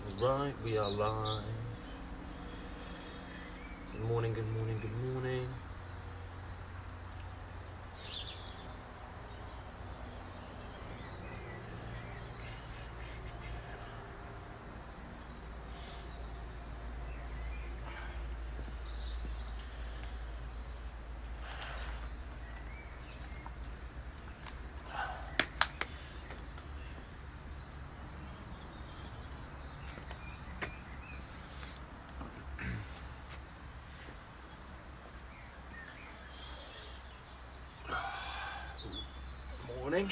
Right, we are live. Good morning, good morning, good morning. Morning.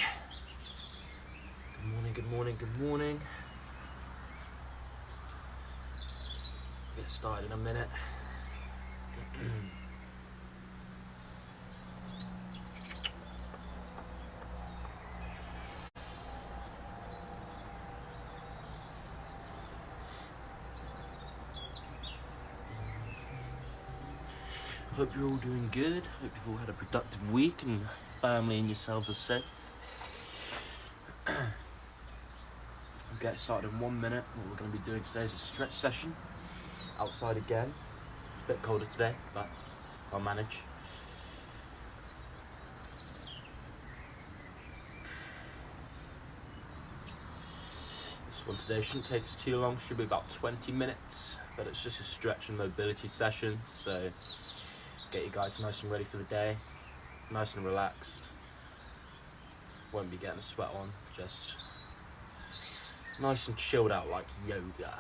Good morning, good morning, good morning. Get started in a minute. Hope you're all doing good. Hope you've all had a productive week and family and yourselves are safe. We'll get started in 1 minute. What we're going to be doing today is a stretch session. Outside again. It's a bit colder today, but I'll manage. This one today shouldn't take us too long, should be about 20 minutes, but it's just a stretch and mobility session, so get you guys nice and ready for the day, nice and relaxed. Won't be getting a sweat on, just nice and chilled out like yoga,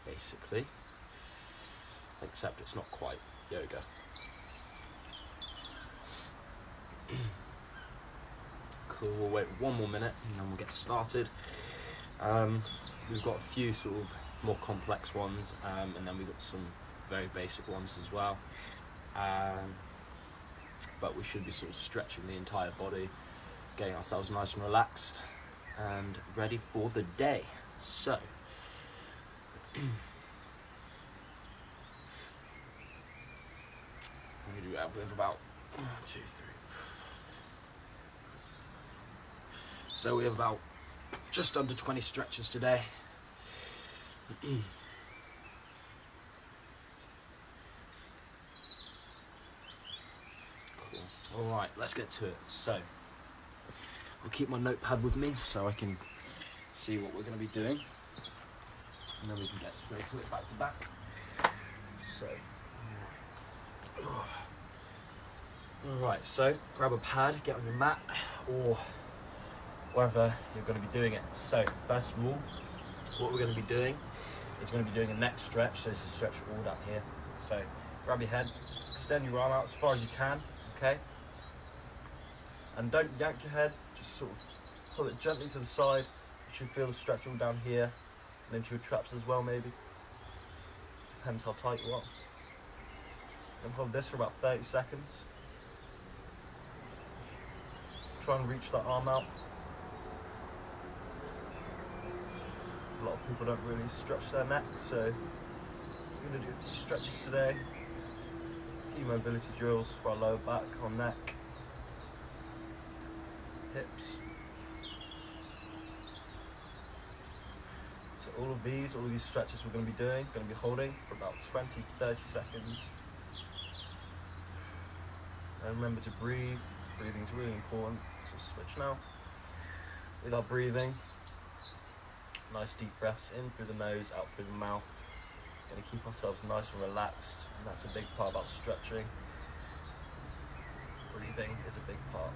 basically. Except it's not quite yoga. Cool, we'll wait 1 more minute and then we'll get started. We've got a few sort of more complex ones, and then we've got some very basic ones as well. But we should be sort of stretching the entire body, getting ourselves nice and relaxed and ready for the day. So we have about 1, 2, 3. So we have about just under 20 stretches today. Cool. All right, let's get to it. So I'll keep my notepad with me so I can see what we're going to be doing, and then we can get straight to it, back to back. So, alright, so grab a pad, get on your mat, or wherever you're going to be doing it. So, first of all, what we're going to be doing is going to be doing a neck stretch. So this is a stretch all down here. So, grab your head, extend your arm out as far as you can, okay? And don't yank your head, just sort of pull it gently to the side. You should feel the stretch all down here and into your traps as well, maybe. Depends how tight you are. And hold this for about 30 seconds. Try and reach that arm out. A lot of people don't really stretch their neck, so we're going to do a few stretches today. A few mobility drills for our lower back, our neck, hips. So all of these stretches we're going to be doing, going to be holding for about 20-30 seconds. And remember to breathe. Breathing is really important. So switch now. With our breathing, nice deep breaths in through the nose, out through the mouth. Going to keep ourselves nice and relaxed, and that's a big part about stretching. Breathing is a big part.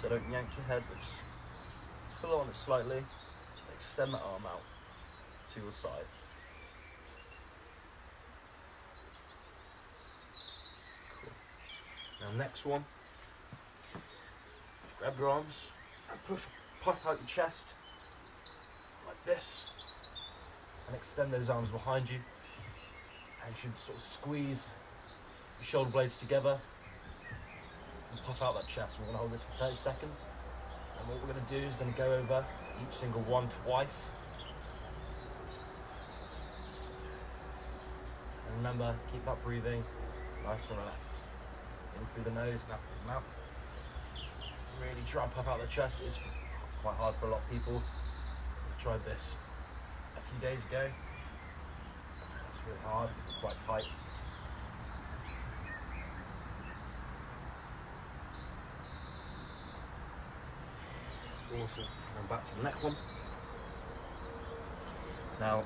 So don't yank your head, but just pull on it slightly. Extend that arm out to your side. Cool. Now next one. Grab your arms and puff out your chest like this, and extend those arms behind you, and you should sort of squeeze your shoulder blades together and puff out that chest. We're going to hold this for 30 seconds, and what we're going to do is going to go over each single one twice. And remember, keep that breathing nice and relaxed. In through the nose and out through the mouth. really try and puff out the chest. It's quite hard for a lot of people. I tried this a few days ago. It's really hard, quite tight. Awesome. And back to the neck one. Now,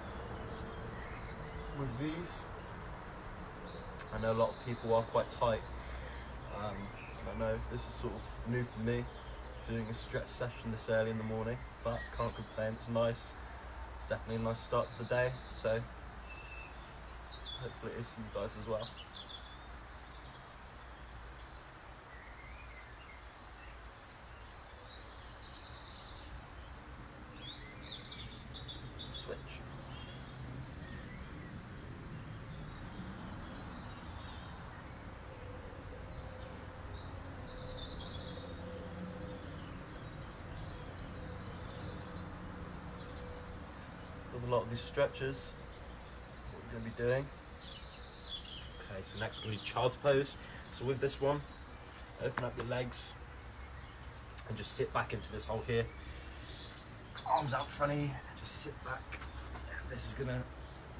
with these, I know a lot of people are quite tight. I know this is sort of new for me, doing a stretch session this early in the morning, but can't complain, it's nice. It's definitely a nice start to the day, so hopefully it is for you guys as well. Switch. With a lot of these stretches, what we're going to be doing. Okay, so next we're going to be child's pose. So with this one, open up your legs and just sit back into this hole here. Arms out funny, just sit back. This is going to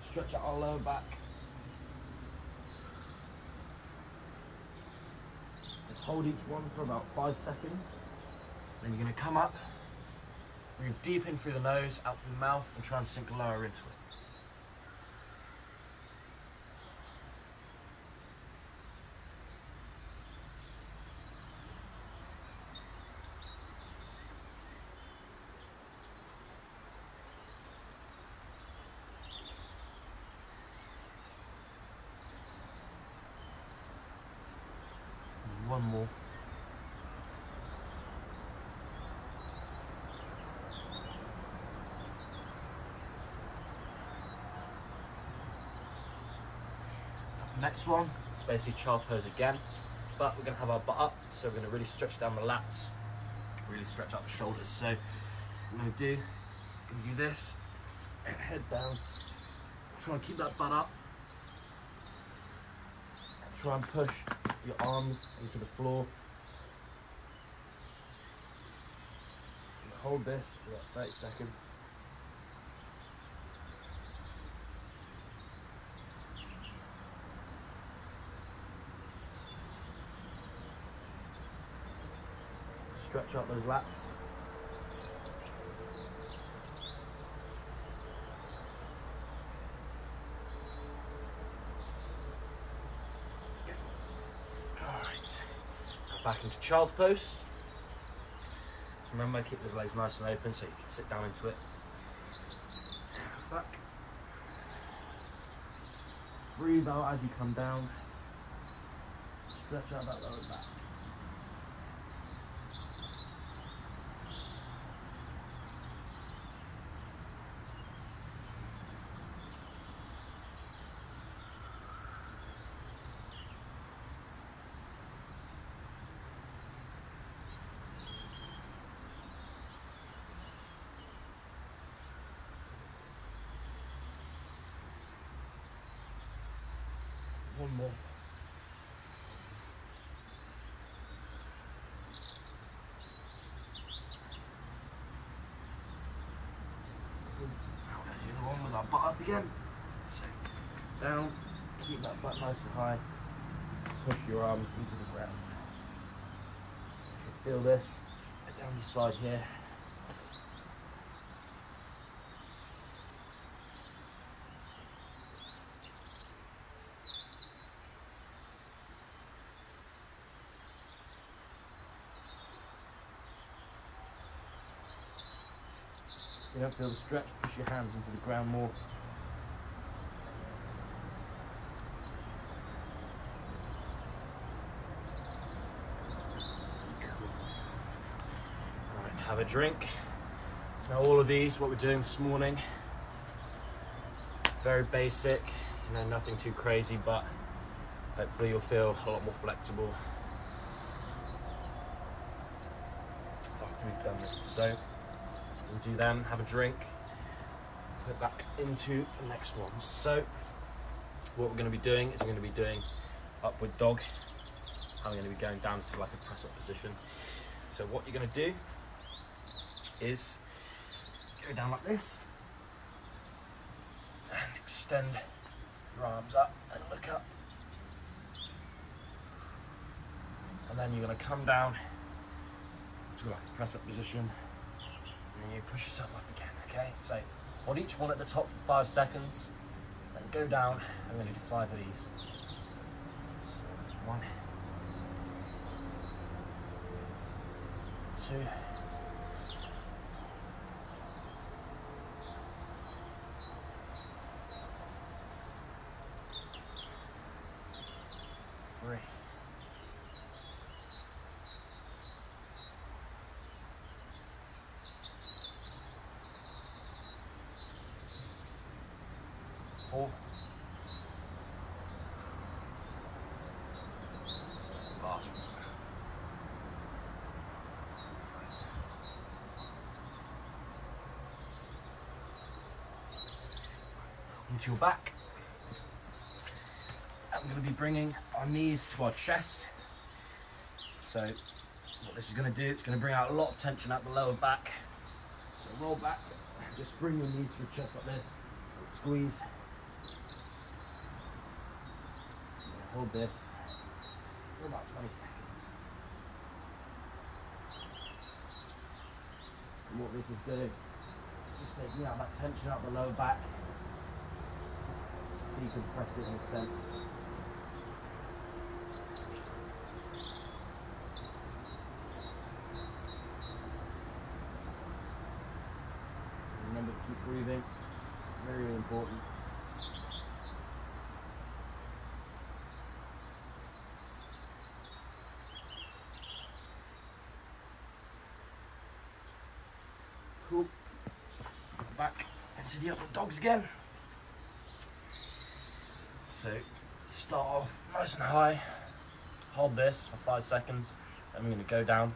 stretch out our lower back. And hold each one for about 5 seconds. Then you're going to come up. Breathe deep in through the nose, out through the mouth, and try and sink lower into it. And one more. Next one, it's basically child pose again, but we're going to have our butt up, so we're going to really stretch down the lats, really stretch out the shoulders. So what we're going to do, this, head down, try and keep that butt up, try and push your arms into the floor. Hold this for about 30 seconds. Stretch out those lats. Alright, now back into child's pose. So remember, keep those legs nice and open so you can sit down into it. Back. Breathe out as you come down. Stretch out that lower back. One more. Now we're going to do the one with our butt up again. So down, keep that butt nice and high. Push your arms into the ground. You can feel this down your side here. You don't feel the stretch, push your hands into the ground more. Cool. Alright, have a drink. Now all of these, what we're doing this morning, very basic, you know, nothing too crazy, but hopefully you'll feel a lot more flexible after we've done it. So we'll do them, have a drink, put back into the next ones. So what we're going to be doing is we're going to be doing upward dog. I'm going to be going down to like a press up position. So what you're going to do is go down like this and extend your arms up and look up. And then you're going to come down to like a press up position, and then you push yourself up again, okay? So hold each one at the top for 5 seconds, then go down. I'm going to do 5 of these. So that's 1, 2, 3, 4, last one. Into your back. I'm going to be bringing our knees to our chest. So what this is going to do, it's going to bring out a lot of tension out the lower back. So roll back, just bring your knees to your chest like this, and squeeze. Hold this for about 20 seconds. And what this is doing is just taking out that tension out the lower back, decompress it in a sense. Remember to keep breathing, it's very, very important. Cool. Back into the upward dogs again. So start off nice and high, hold this for 5 seconds, then we're going to go down,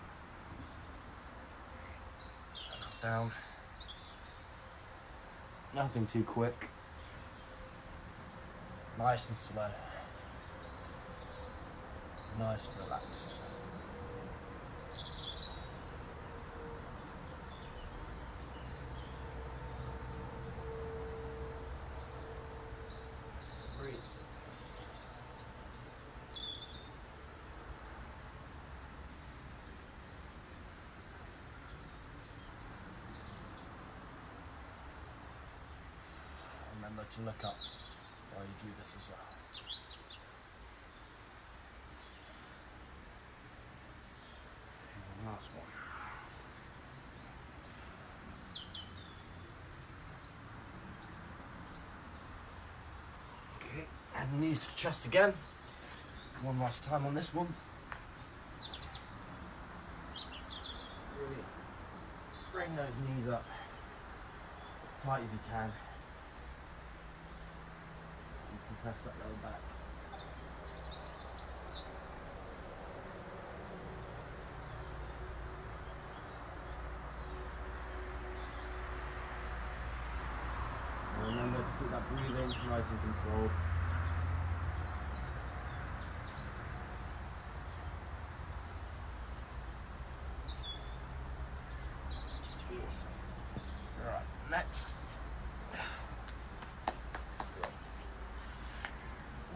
down, nothing too quick, nice and slow, nice and relaxed. Remember to look up while you do this as well. And last one. Okay, and knees to chest again. One last time on this one. Really bring those knees up as tight as you can. Press that lower back. And remember to keep that breathing nice and controlled. Awesome. Right, next.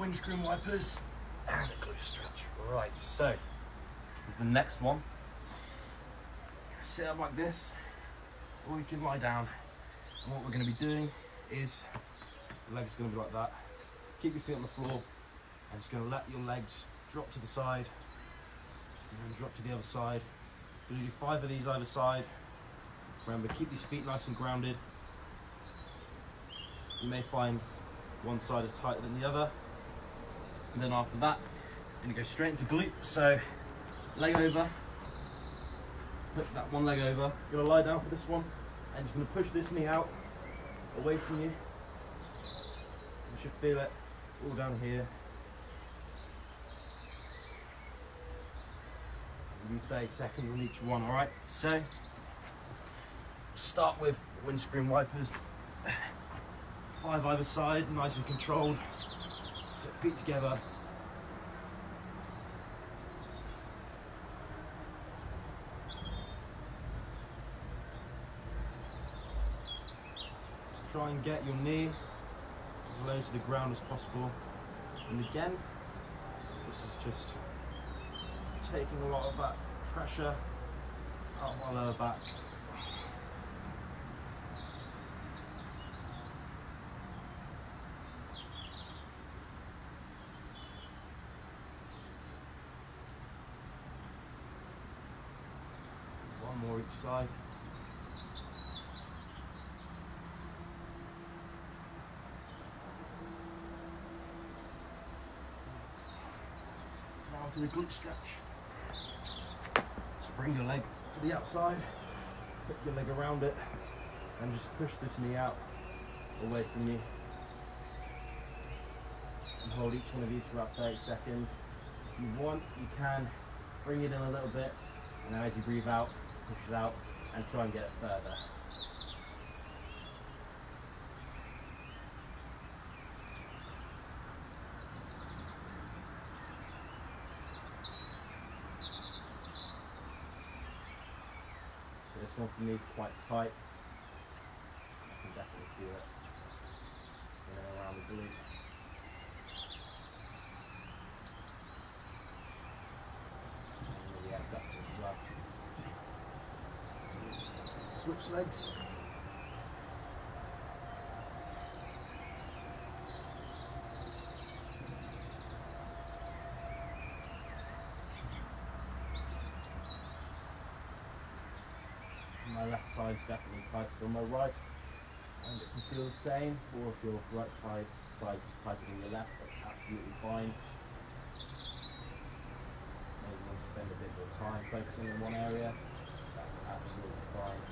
Windscreen wipers and a glute stretch. Right, so with the next one, sit up like this, or you can lie down. And what we're going to be doing is, the legs are going to be like that. Keep your feet on the floor, and just going to let your legs drop to the side, and then drop to the other side. We're going to do 5 of these either side. Remember, keep these feet nice and grounded. You may find one side is tighter than the other. And then after that, I'm going to go straight into glute. So, leg over, put that one leg over. You're going to lie down for this one, and just going to push this knee out, away from you. You should feel it all down here. You do 30 seconds on each one, alright? So, start with windscreen wipers. 5 either side, nice and controlled. So feet together. Try and get your knee as low to the ground as possible. And again, this is just taking a lot of that pressure out my lower back. One more each side. Now to the glute stretch. So bring your leg to the outside, put your leg around it, and just push this knee out away from you. And hold each one of these for about 30 seconds. If you want, you can bring it in a little bit, and now as you breathe out, push it out and try and get it further. So this one for me is quite tight. I can definitely feel it in and around the glute. And the abductor as well. Switch legs. My left side's definitely tighter than my right, and it can feel the same, or if your right side's tighter than your left, that's absolutely fine. Maybe you want to spend a bit more time focusing on one area, that's absolutely fine.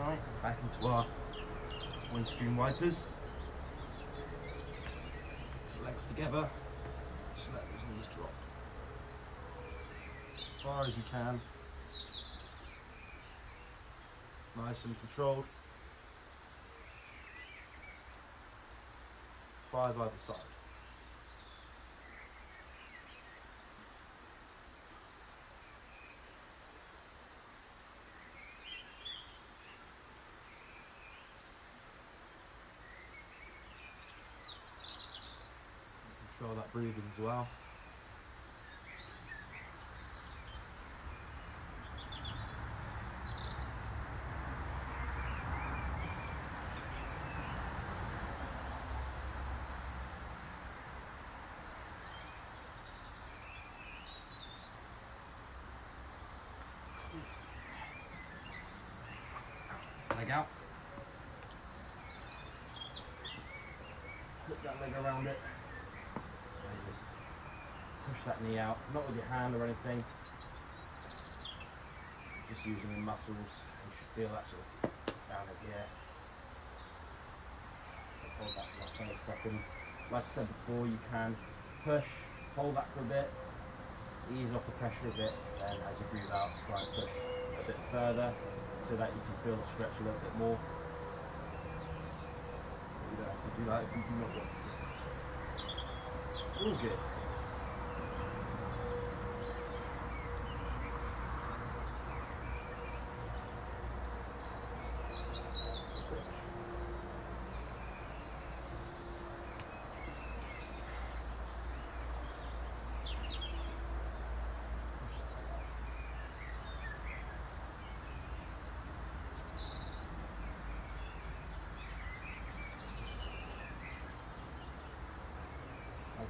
Alright, back into our windscreen wipers. So legs together, just let those knees drop as far as you can. Nice and controlled. 5 either side. Control that breathing as well. Leg out. Put that leg around it. And just push that knee out. Not with your hand or anything. Just using the muscles. You should feel that sort of down at here. Hold that for like 30 seconds. Like I said before, you can push, hold that for a bit, ease off the pressure a bit, and as you breathe out, try and push a bit further so that you can feel the stretch a little bit more. You don't have to do that if you do not want to. All good.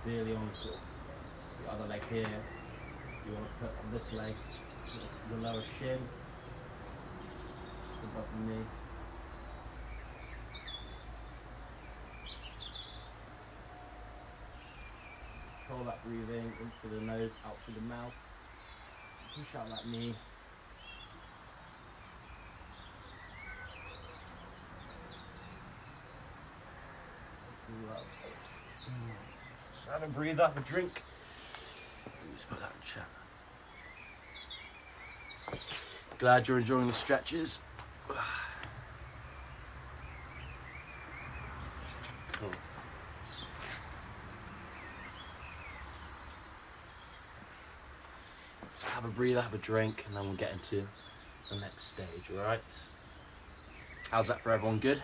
Ideally on sort of the other leg here, you want to put on this leg sort of the lower shin, just above the knee. Control that breathing in through the nose, out through the mouth. Push out that knee. So have a breathe up, a drink. Just put that in chat. Glad you're enjoying the stretches. Cool. have a breather, have a drink, and then we'll get into the next stage, alright? How's that for everyone? Good?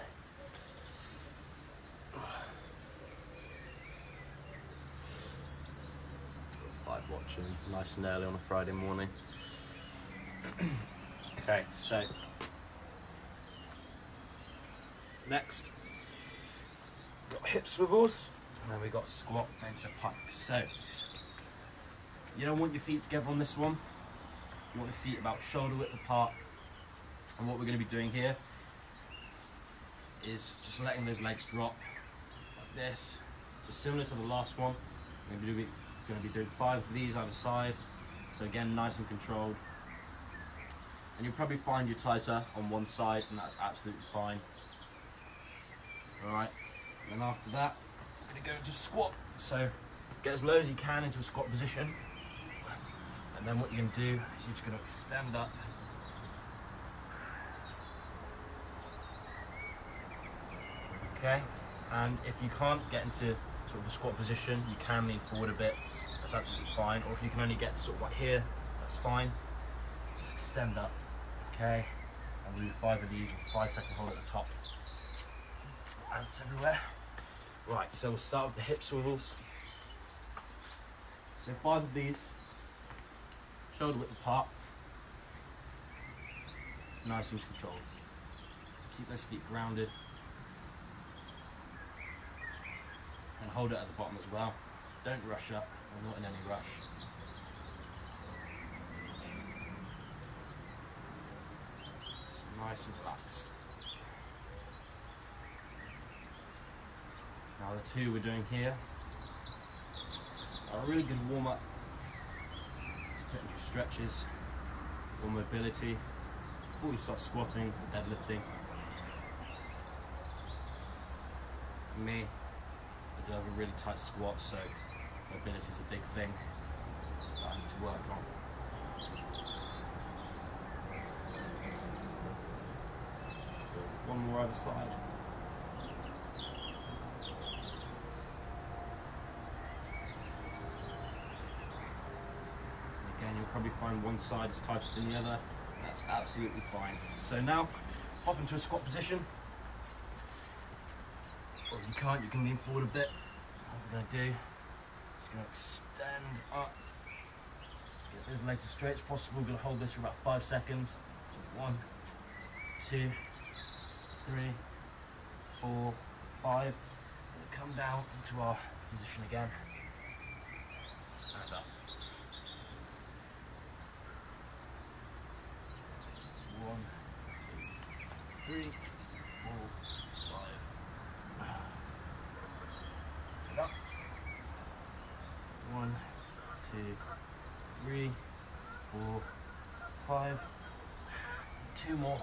Got 5 watching, nice and early on a Friday morning. Okay, so next, we've got hip swivels, and then we've got squat into pike. So, you don't want your feet together on this one. You want your feet about shoulder width apart. And what we're going to be doing here is just letting those legs drop like this. So similar to the last one, we're going to be doing 5 of these either side. So again, nice and controlled. And you'll probably find you're tighter on one side, and that's absolutely fine. Alright, and then after that, we're going to go into squat. So get as low as you can into a squat position. And then what you're going to do is you're just going to extend up. Okay, and if you can't get into sort of a squat position, you can lean forward a bit. That's absolutely fine. Or if you can only get sort of like here, that's fine. Just extend up. Okay, and we'll do 5 of these with 5-second hold at the top. Ants everywhere. Right, so we'll start with the hip swivels. So 5 of these, shoulder width apart, nice and controlled. Keep those feet grounded. And hold it at the bottom as well. Don't rush up, we're not in any rush. Nice and relaxed. Now the 2 we're doing here are a really good warm up to put into stretches or mobility before you start squatting or deadlifting. For me, I do have a really tight squat, so mobility is a big thing that I need to work on. One more either side. Again, you'll probably find one side is tighter than the other. That's absolutely fine. So now, hop into a squat position. Or if you can't, you can lean forward a bit. What we're going to do is going to extend up. Get those legs as straight as possible. We're going to hold this for about 5 seconds. So 1, 2, 3, 4, 5. And come down into our position again. And up. 1, 2, 3, 4, 5. And up. 1, 2, 3, 4, 5. 2 more.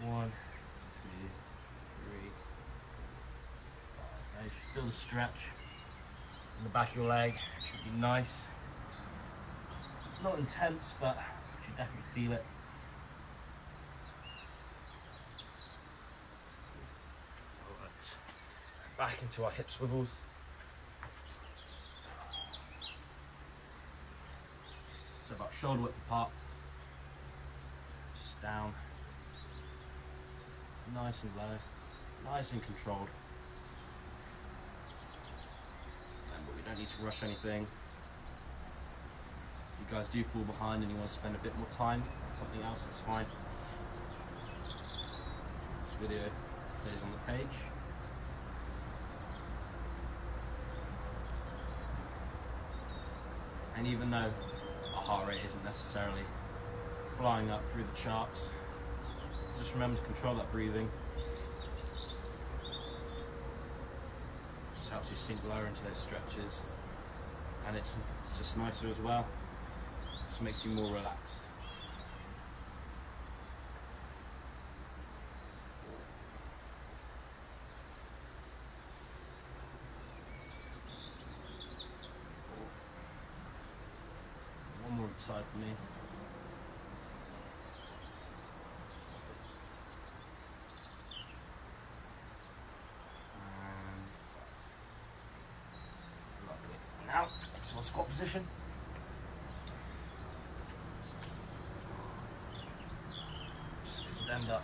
1, 2, 3, 5. Now you should feel the stretch in the back of your leg. It should be nice. Not intense, but you should definitely feel it. Alright, back into our hip swivels. So about shoulder width apart. Just down. Nice and low, nice and controlled. But we don't need to rush anything. If you guys do fall behind and you want to spend a bit more time on something else, that's fine. This video stays on the page. And even though our heart rate isn't necessarily flying up through the charts, just remember to control that breathing. Just helps you sink lower into those stretches, and it's just nicer as well. Just makes you more relaxed. 4. One more side for me. And 5. Lovely. Now squat position. Just extend up.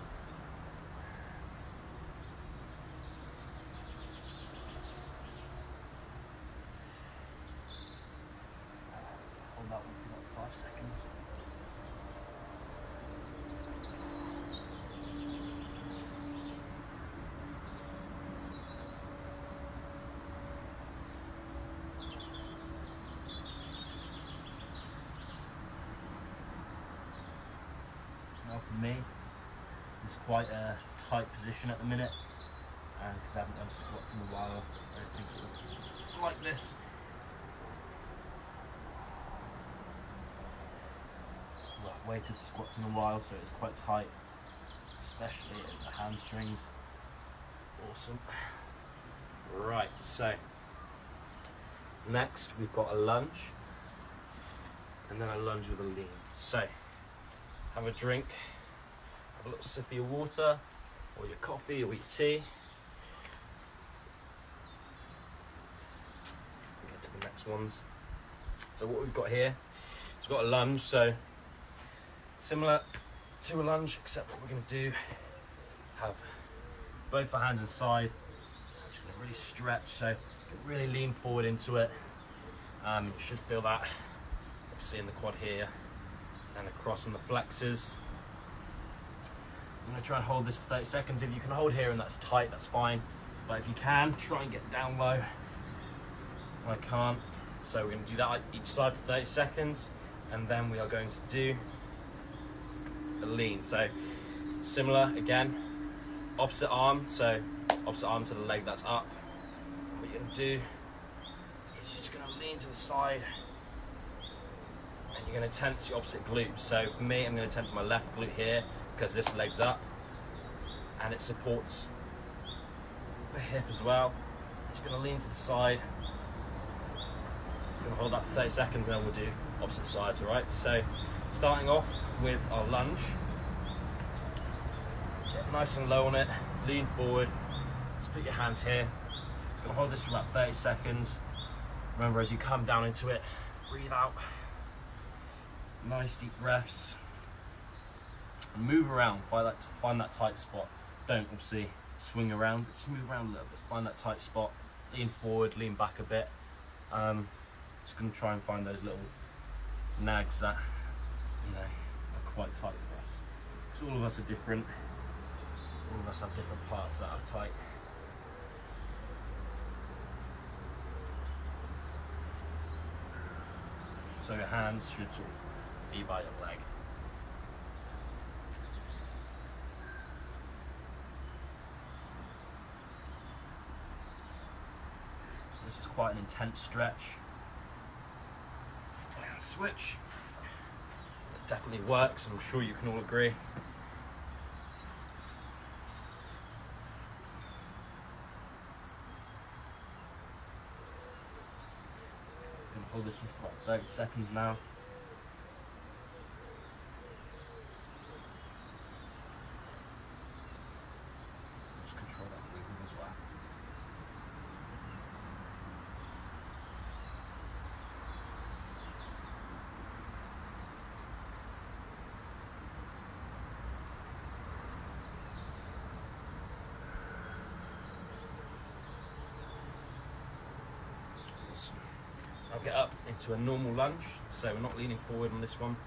Hold that one for like 5 seconds. Now for me, it's quite a tight position at the minute, because I haven't done squats in a while. Everything sort of like this. Well, I've weighted squats in a while, so it's quite tight, especially in the hamstrings. Awesome. Right, so next we've got a lunge, and then a lunge with a lean. So have a drink, have a little sip of your water, or your coffee, or your tea. Get to the next ones. So what we've got here, it's got a lunge, so similar to a lunge, except what we're going to do, have both our hands inside. I'm just going to really stretch, so you can really lean forward into it. You should feel that, obviously, in the quad here, and across on the flexors. I'm going to try and hold this for 30 seconds. If you can hold here and that's tight, that's fine. But if you can, try and get down low. I can't. So we're going to do that each side for 30 seconds. And then we are going to do a lean. So similar again, opposite arm. So opposite arm to the leg that's up. What you're going to do is you're just going to lean to the side. You're going to tense your opposite glute. So for me, I'm going to tense my left glute here because this leg's up and it supports the hip as well. Just going to lean to the side. Going to hold that for 30 seconds and then we'll do opposite sides, alright? So starting off with our lunge. Get nice and low on it, lean forward. Just put your hands here. Going to hold this for about 30 seconds. Remember, as you come down into it, breathe out. Nice deep breaths. And move around, find that tight spot. Don't obviously swing around, but just move around a little bit. Find that tight spot. Lean forward, lean back a bit. Just going to try and find those little nags that are quite tight for us. Because all of us are different. All of us have different parts that are tight. So your hands should sort of be by your leg. This is quite an intense stretch. And switch. It definitely works, I'm sure you can all agree. Hold this for about 30 seconds now. Just control that breathing as well. I'll get up into a normal lunge, so we're not leaning forward on this one.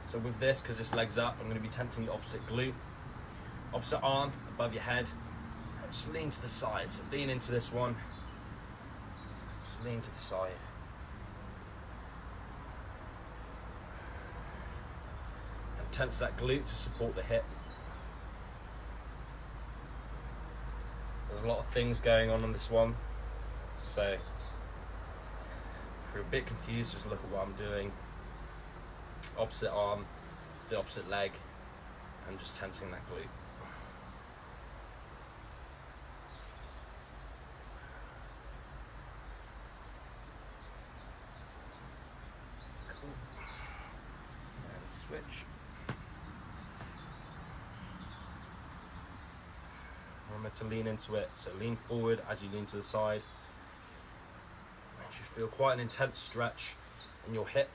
So with this, because this leg's up, I'm going to be tensing the opposite glute. Opposite arm above your head. Just lean to the side, so lean into this one. Just lean to the side. And tense that glute to support the hip. There's a lot of things going on this one, so if you're a bit confused, just look at what I'm doing. Opposite arm, the opposite leg, and just tensing that glute. Cool. And switch. Remember to lean into it, so lean forward as you lean to the side. And you should feel quite an intense stretch in your hip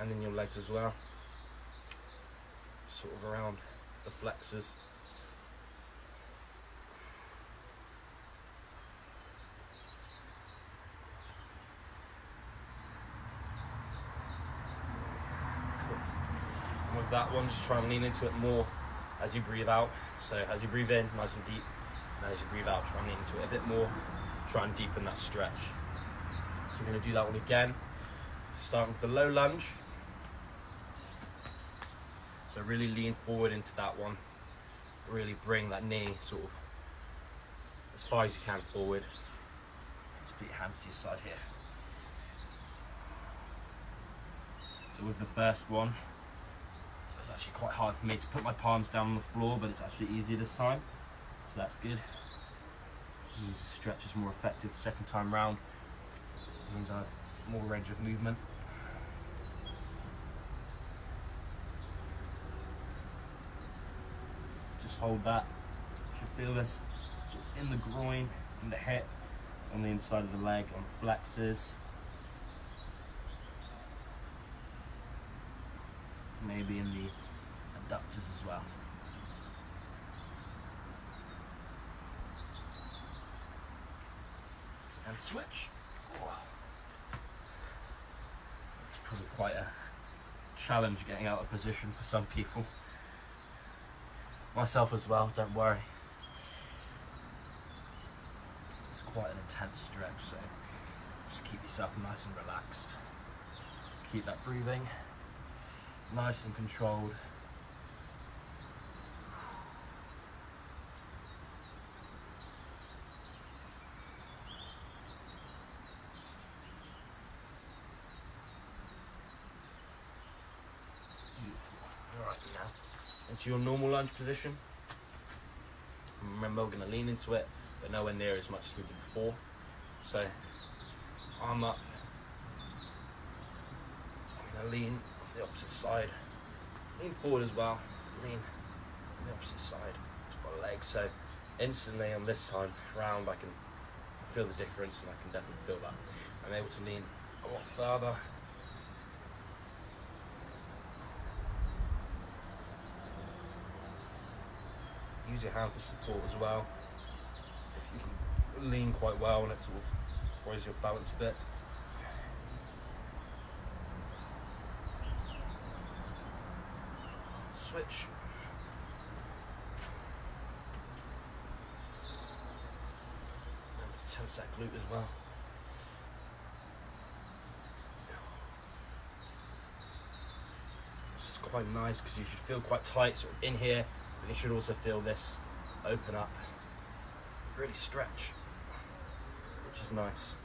and in your legs as well, sort of around the flexors. And with that one, just try and lean into it more as you breathe out. So as you breathe in, nice and deep, and as you breathe out, try and lean into it a bit more, try and deepen that stretch. So we're going to do that one again, starting with the low lunge. So really lean forward into that one, really bring that knee sort of as far as you can forward. Let's put your hands to your side here. So with the first one, it's actually quite hard for me to put my palms down on the floor, but it's actually easier this time, so that's good. It means the stretch is more effective the second time round. It means I have more range of movement. Just hold that. You should feel this sort of in the groin, in the hip, on the inside of the leg, on the flexors. Maybe in the adductors as well. And switch. It's probably quite a challenge getting out of position for some people. Myself as well, don't worry. It's quite an intense stretch, so just keep yourself nice and relaxed. Keep that breathing nice and controlled. Beautiful. Alright, now into your normal lunge position. Remember, we're going to lean into it, but nowhere near as much as we did before. So, arm up. I'm going to lean the opposite side, lean forward as well, lean on the opposite side to my legs, so instantly on this time round I can feel the difference, and I can definitely feel that I'm able to lean a lot further. Use your hand for support as well if you can lean quite well, and it sort of throws your balance a bit. Switch. And let's tense that glute as well. This is quite nice because you should feel quite tight sort of in here, but you should also feel this open up, really stretch, which is nice.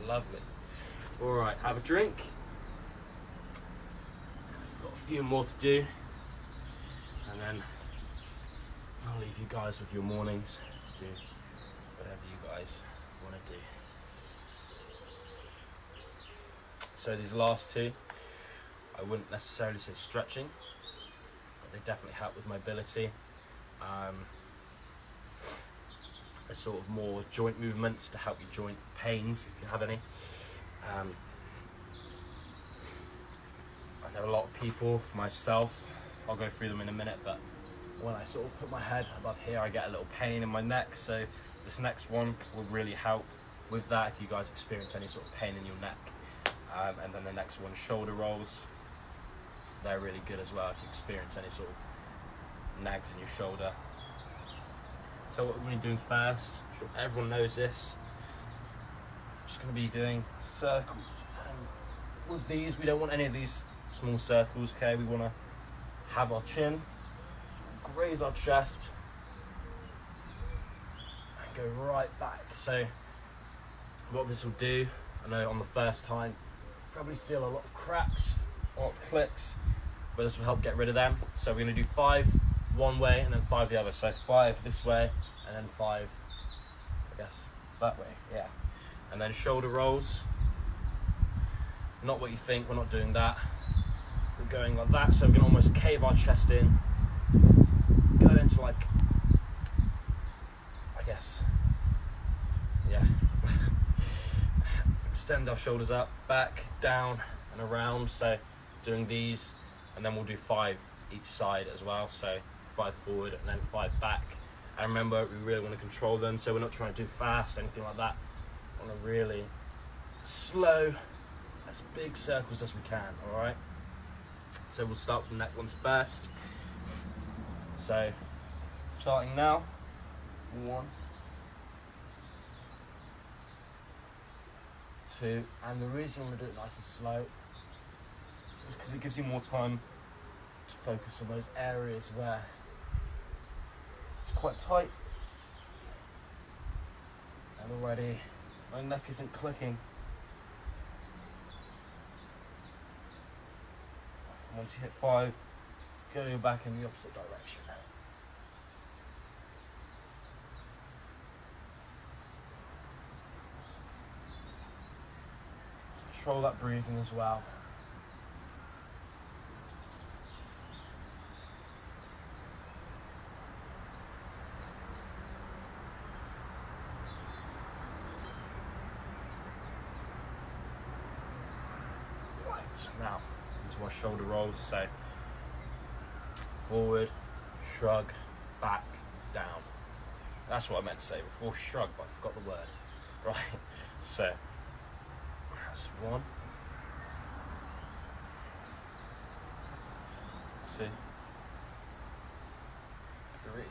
Lovely. Alright, have a drink. Got a few more to do, and then I'll leave you guys with your mornings to do whatever you guys want to do. So these last two, I wouldn't necessarily say stretching, but they definitely help with mobility. Sort of more joint movements to help your joint pains if you have any. I know a lot of people, for myself, I'll go through them in a minute, but when I sort of put my head above here I get a little pain in my neck, so this next one will really help with that if you guys experience any sort of pain in your neck. And then the next one, shoulder rolls, they're really good as well if you experience any sort of nags in your shoulder. So what we're going to be doing first, I'm sure everyone knows this, I'm just going to be doing circles. And with these, we don't want any of these small circles, okay? We want to have our chin, graze our chest, and go right back. So what this will do, I know on the first time, you probably feel a lot of cracks, a lot of clicks, but this will help get rid of them. So we're going to do 5 one way and then 5 the other. So 5 this way and then 5, I guess, that way, yeah. And then shoulder rolls. Not what you think, we're not doing that. going like that. So we're gonna almost cave our chest in, go into like, I guess, yeah, extend our shoulders up, back, down and around. So doing these, and then we'll do 5 each side as well. So 5 forward and then 5 back. And remember, we really want to control them, so we're not trying to do fast, anything like that. We want to really slow, as big circles as we can, all right? So we'll start with the neck ones first. So, starting now, 1, 2, and the reason I'm going to do it nice and slow is because it gives you more time to focus on those areas where it's quite tight, and already my neck isn't clicking. Once you hit 5, go back in the opposite direction. Control that breathing as well. Now, into our shoulder rolls, so forward, shrug, back, down. That's what I meant to say before, shrug, but I forgot the word. Right, so that's 1, 2, 3,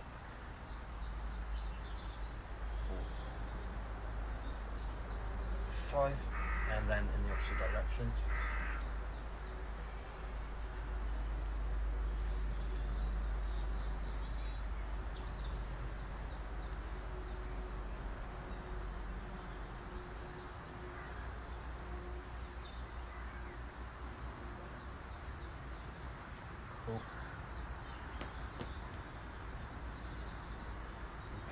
4, 5, and then in the opposite direction. Cool.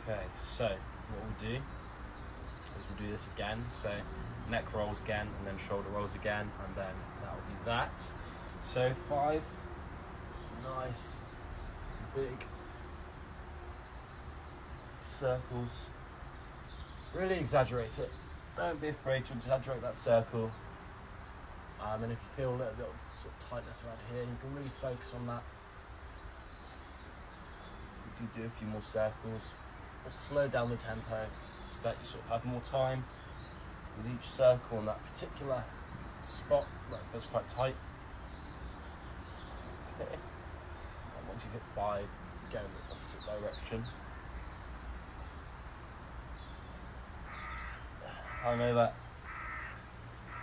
Okay, so what we'll do is we'll do this again. So neck rolls again, and then shoulder rolls again, and then that will be that. So 5 nice big circles. Really exaggerate it. Don't be afraid to exaggerate that circle. And if you feel a little bit of sort of tightness around here, you can really focus on that. You can do a few more circles, or slow down the tempo so that you sort of have more time with each circle in that particular spot where it feels quite tight. Okay. And once you hit 5, go in the opposite direction. I know that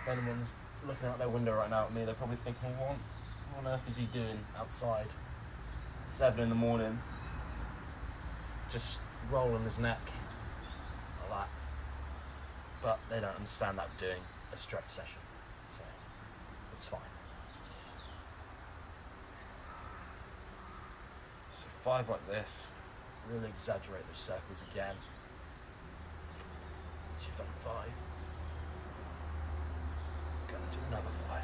if anyone's looking out their window right now at me, they're probably thinking, what on earth is he doing outside at 7 in the morning, just rolling his neck like that? But they don't understand that we're doing a stretch session, so it's fine. So 5 like this, really exaggerate those circles again. Once you've done 5, gonna do another 5.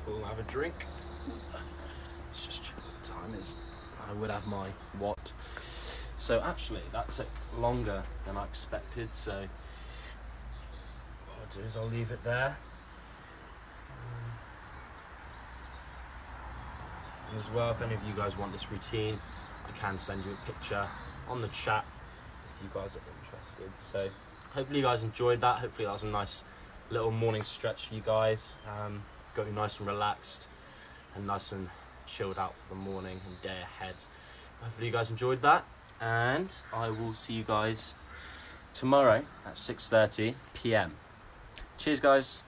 Cool, have a drink. Let's just check what the time is. I would have my what. So actually, that took longer than I expected, so what I'll do is I'll leave it there. And as well, if any of you guys want this routine, I can send you a picture on the chat if you guys are interested. So hopefully you guys enjoyed that. Hopefully that was a nice little morning stretch for you guys. Got you nice and relaxed and nice and chilled out for the morning and day ahead. Hopefully you guys enjoyed that, and I will see you guys tomorrow at 6:30 p.m. Cheers guys.